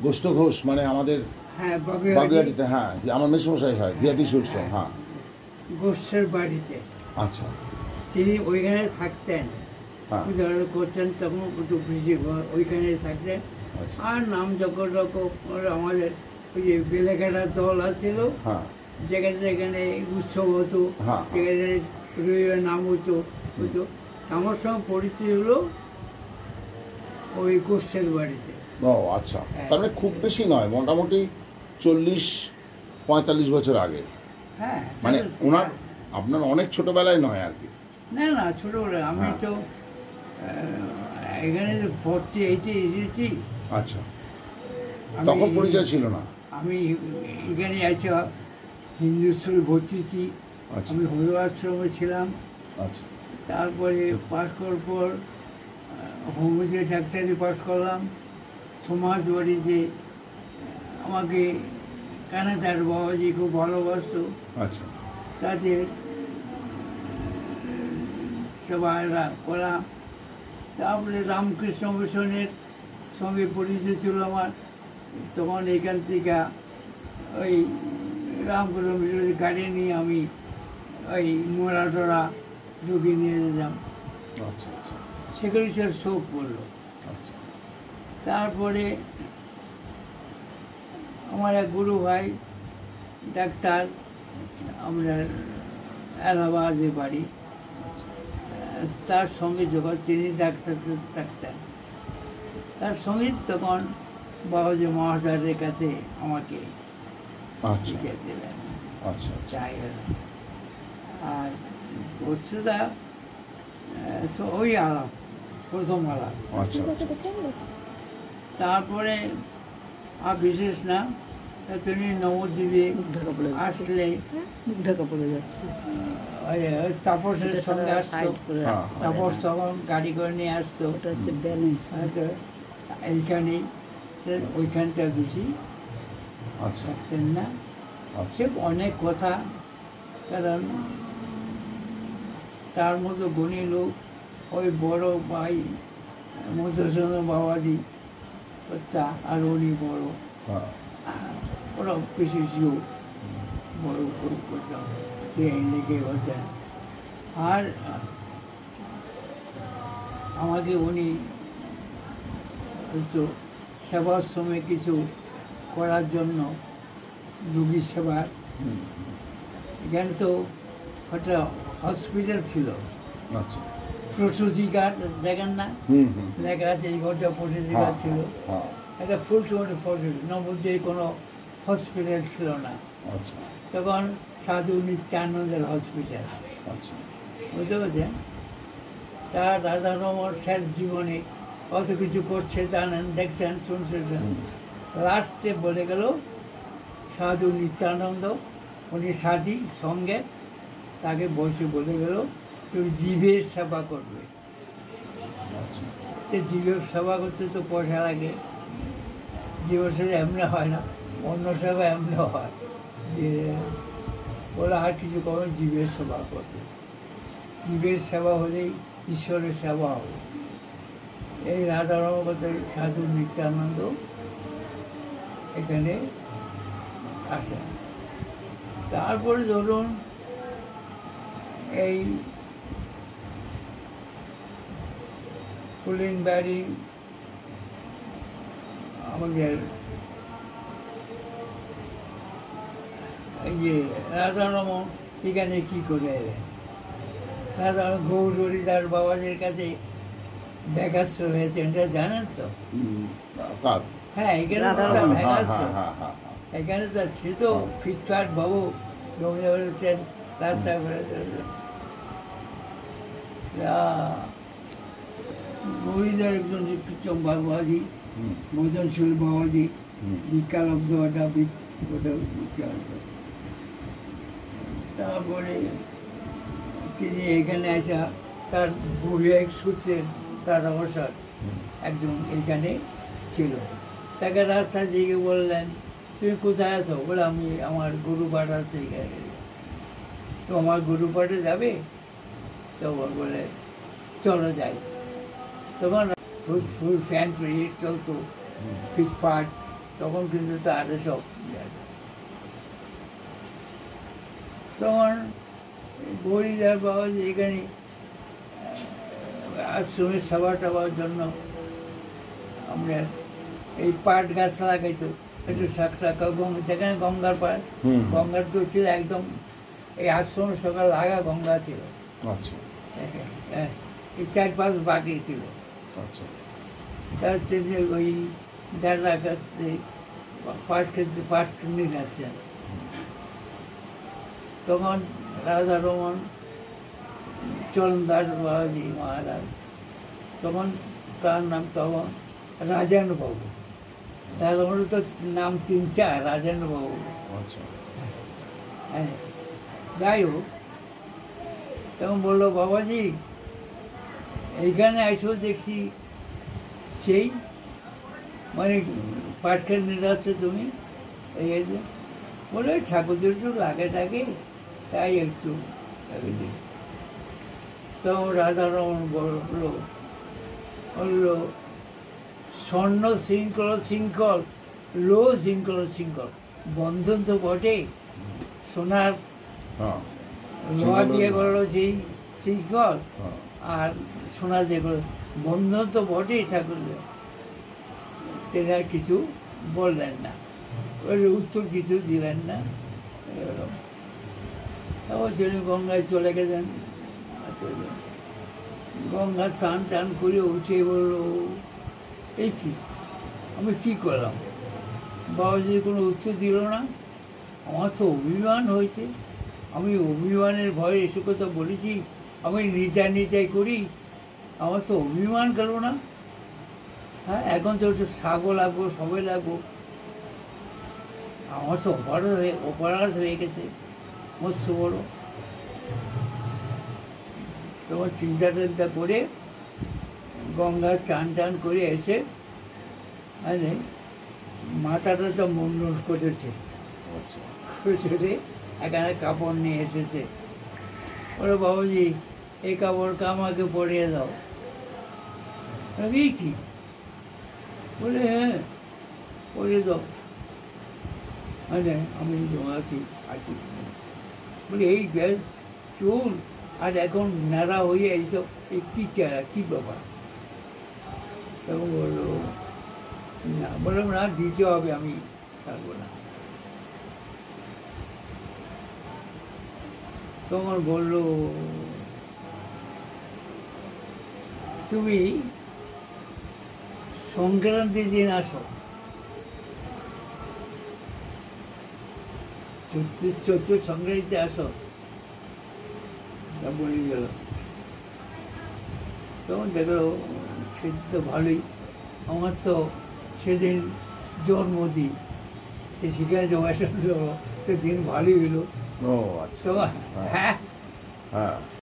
গোষ্ঠ ঘোষ মানে আমাদের হ্যাঁ বাগুইয়াটিতে, হ্যাঁ আমার মেসমশাই হয় ভিআইপি সুইটস, হ্যাঁ গোষ্ঠের বাড়িতে। আচ্ছা তিনি ওইখানে থাকতেন, হ্যাঁ পূজা করতেন, তখন একটু বেশি ওইখানে থাকতেন। আচ্ছা আর নাম যখন রকম আমাদের ওই যে বেলেঘাটার দল আছিল, হ্যাঁ যেখানে যেখানে উৎসব হতো, হ্যাঁ। যেখানে রবিবার নাম হতো। আমার সঙ্গে পরিচয় হলো ওই গোষ্ঠের বাড়িতে। ও আচ্ছা, তার মানে খুব বেশি নয়, মোটামুটি 40-45 বছর আগে। হ্যাঁ মানে ওনার আপনার অনেক ছোটবেলায় নয় আর কি। না না, ছোটোবেলা আমি হ্যাঁ। তো এখানে তো 48-এ এসেছি। আচ্ছা, আমি তখন পরিচয় ছিল না। আমি এখানে আছি হিন্দু স্কুলে ভর্তি হয়েছি। আচ্ছা আমি হলু আশ্রমে ছিলাম। আচ্ছা তারপরে পাস করার পর হোমিওপ্যাথি ডাক্তারি পাস করলাম। সমাজবাড়িতে আমাকে কানাদার বাবাজি খুব ভালোবাসতো, আচ্ছা তাদের সেবা করা। তারপরে রামকৃষ্ণ মিশনের সঙ্গে পরিচয় ছিল আমার। তখন এখান থেকে ওই রামকৃষ্ণ মিশনের গাড়ি নিয়ে আমি ওই মোড়াটোড়া ঢুকে নিয়ে যেতাম। আচ্ছা আচ্ছা সেগুলি সব শোক পড়লো। আচ্ছা তারপরে আমার এক গুরু ভাই ডাক্তার, আমরা এলাহাবাদে বাড়ি, তার সঙ্গে যখন তিনি ডাক্তার থাকতেন, তার সঙ্গে তখন বাবাজি মহাশয়ের কাছে আমাকে আচ্ছা শিখিয়ে দিলেন আচ্ছা চাই। আর বস্তুটা ওই আলাপ, প্রথম আলাপ। আচ্ছা তারপরে আর বিশেষ না, তুমি নবদ্বীপে আসলে ঢাকা পড়ে যাচ্ছে। ওই তাপসের সঙ্গে আসতো। হ্যাঁ তাপস তখন গাড়ি করে নিয়ে আসতো। ওটা হচ্ছে ব্যালেন্স। হয়তো এইখানেই, ওইখানটা বেশি আচ্ছা থাকতেন না। আচ্ছা সে অনেক কথা, কারণ তার মতো গুণী লোক ওই বড় ভাই মধুসূদন বাবাজি তা, আর উনি বড়, হ্যাঁ ওরা কিছু ছিল বড় করতাম, লেগে হতেন। আর আমাকে উনি হয়তো সেবাশ্রমে কিছু করার জন্য, রোগী সেবার, এখানে তো একটা হসপিটাল ছিল, আচ্ছা প্রসূতিকার দেখেন না, হুম হুম লেখা আছে এই ঘরটা প্রসূতিকার ছিল। হ্যাঁ একটা ফুল নবদ্বীপে কোনো হসপিটাল ছিল না আচ্ছা তখন, সাধু নিত্যানন্দের হসপিটাল, আচ্ছা বুঝতে পারছেন। তার রাধারমণ শেষ জীবনে কত কিছু করছে জানেন, দেখছেন, শুনছেন। লাস্টে বলে গেল সাধু নিত্যানন্দ, উনি সাধী সঙ্গে, তাকে বসে বলে গেল তুমি জীবের সেবা করবে। আচ্ছা জীবের সেবা করতে তো পয়সা লাগে, জীবের সেবা এমনি হয় না, অন্য সেবা এমনি হয় যে বলে আর কিছু করো, জীবের সেবা করবে। জীবের সেবা হলেই ঈশ্বরের সেবা হবে। এই রাধারমণ সাধু নিত্যানন্দ এখানে আসেন। তারপরে ধরুন এই কুলিনবাড়ি আমাদের এই যে রাধারমণ এখানে কি করে এলেন, রাধারমণ গৌর হরিদাস বাবাদের কাছে ব্যাঘাস্ত হয়েছে, এটা জানেন তো? কার? হ্যাঁ, এখানে হ্যাঁ ব্যাঘাস্ত, হ্যাঁ হ্যাঁ হ্যাঁ এখানে তো সে তো ফিটফাট বাবু জমি বলেছেন রাস্তা করে হরিদার একজন কৃষ্ণ বাবাজি, মদনশীল বাবাজি, বিজ্ঞালব্ধ ওটা বিজ্ঞান। তারপরে তিনি এখানে আসা, তার বৈবাহিক সূত্রে তার অবসর একজন এখানে ছিল, তাকে রাস্তা দিকে বললেন তুমি কোথায় আছো? বলে আমি আমার গরু পাঠাতে গেলে। তো আমার গরু পাঠে যাবে? তখন বলে চলো যাই। তখন ফুল ফুল ফ্যান পরিয়ে চলতো, ফিটফাট, তখন কিন্তু তার সব তখন গৌরীদার বাবা যে এখানে আশ্রমের সেবা টেবার জন্য আমরা এই পাট গাছ লাগাইতো একটু শাক টাকা যেখানে গঙ্গার পাড় হুম। গঙ্গার তো ছিল একদম এই আশ্রমের সকাল লাগা গঙ্গা ছিল। আচ্ছা হ্যাঁ, এই 4-5 বাকি ছিল। আচ্ছা তার হচ্ছে যে ওই দাদা কাছে পাশ কিনে যাচ্ছে তখন রাধা রমন চরণদাস বাবাজি মহারাজ তখন তার নাম তখন রাজেন্দ্রবাবু। রাধা রমন তো নাম 3-4 রাজেন্দ্রবাবু। আচ্ছা হ্যাঁ, যাই হোক তখন বললো বাবাজি এইখানে এসেও দেখছি সেই মানে পাটখান নিরাচ্ছে তুমি এই যে বলে ঠাকুরদের একটু লাগে থাকে তাই একটু তখন রাধারমণ বললো স্বর্ণ শৃঙ্খল শৃঙ্খল লো শৃঙ্খল শৃঙ্খল বন্ধন তো বটে সোনার হ্যাঁ লোহা দিয়ে করলো সেই শৃঙ্খল হ্যাঁ আর সোনা দিয়ে করলো বন্ধন তো বটেই ঠাকুরদের। তিনি আর কিছু বললেন না, ওই উত্তর কিছু দিলেন না। তারপর তিনি গঙ্গায় চলে গেলেন। গঙ্গা টান টান করে উঠে বলল এই কি আমি কী করলাম? বাবাজি কোনো উত্তর দিল না। আমার তো অভিমান হয়েছে, আমি অভিমানের ভয়ে এসে কথা বলেছি, আমি নিচাই করি, আমার তো অভিমান করবো না। হ্যাঁ, এখন তো একটু শাকও লাগবো, সবে লাগবো, আমার তো অপরাধ হয়ে গেছে মস্ত বড়। তখন চিন্তা টিন্তা করে গঙ্গা চান টান করে এসে মানে মাথাটা তো মুন্ডন করেছে, করে এখানে কাপড় নিয়ে এসেছে। বলে বাবুজি এই কাপড়টা আমাকে পরিয়ে দাও। এই কি? বলে হ্যাঁ পরিয়ে দাও, মানে আমি আছি। বলে এই গ্যাস চুল আর এখন ন্যাড়া হয়ে এইসব এই কী চেহারা, কী ব্যাপার? তখন বললো না, বললাম না দিতে হবে, আমি থাকবো না। তখন বললো তুমি সংক্রান্তির দিন আসো, চৈত্র সংক্রান্তিতে আসো। তা বলে গেল। তখন দেখলো সেদিন তো ভালোই, আমার তো সেদিন জন্মদিন, সেখানে জমা দিন ভালোই হলো। ও আচ্ছা তখন হ্যাঁ হ্যাঁ